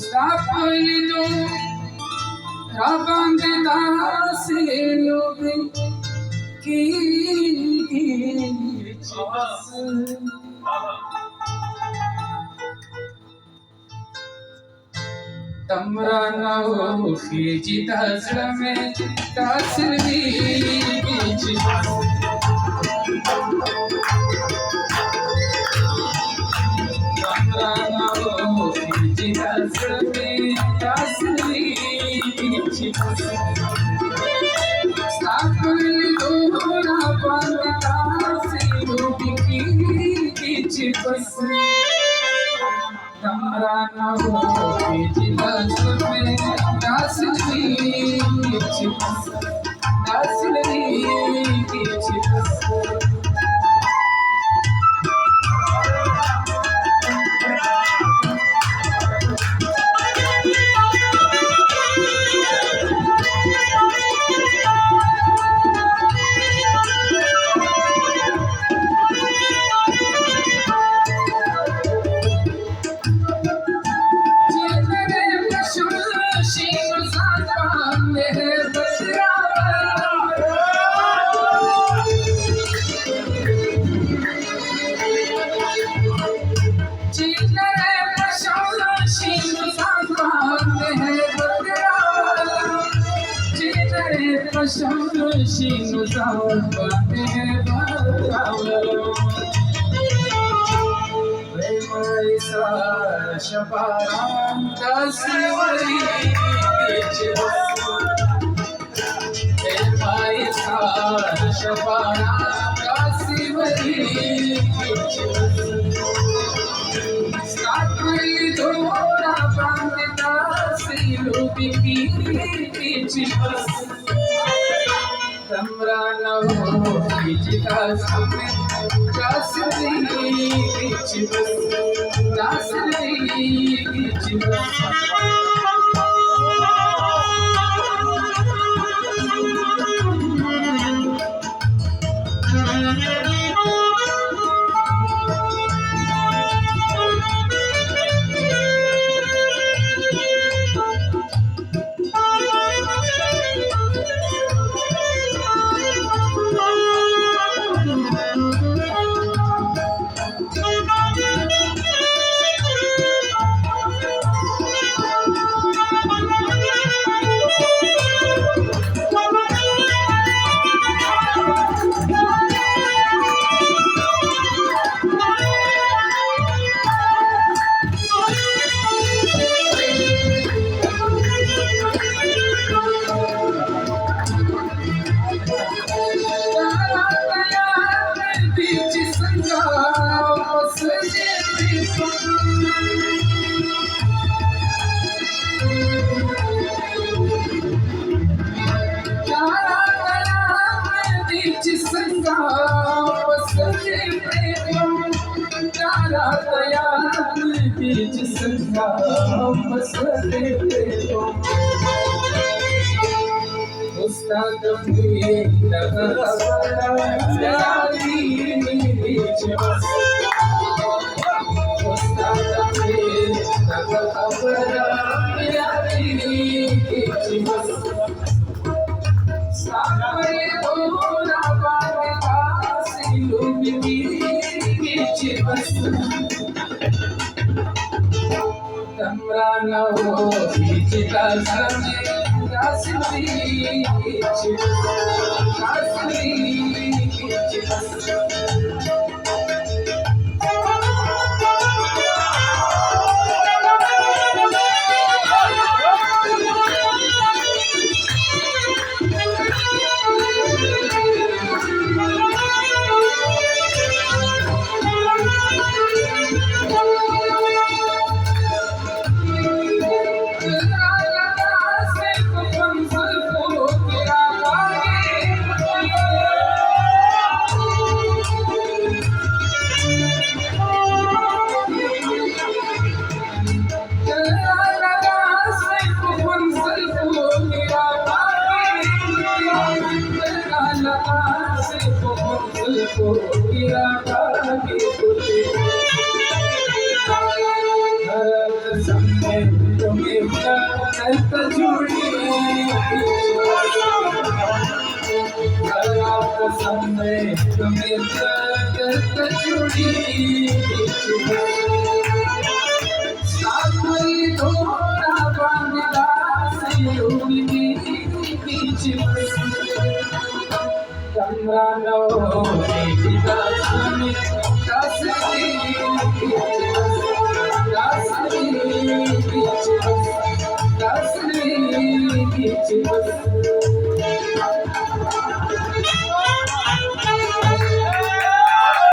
सापली दो राबांधता से लोग की तमरा नौ खींचता में तासली बीच तमरा नौ खींचता में तासली बीच सापली दोरा बनता से लोग की बस तमरा नौ खींचता में तासली बीच तासली बीच तमरा नौ खींचता में तासली बीच तासली बीच तमरा नौ खींचता में तासली बीच तासली बीच जुड़ी समय तुम्हें जुड़ी साथी थोड़ा बांधला सिरुनी बीच कमरा नो बीता सुनी कसरी बीच कसरी बीच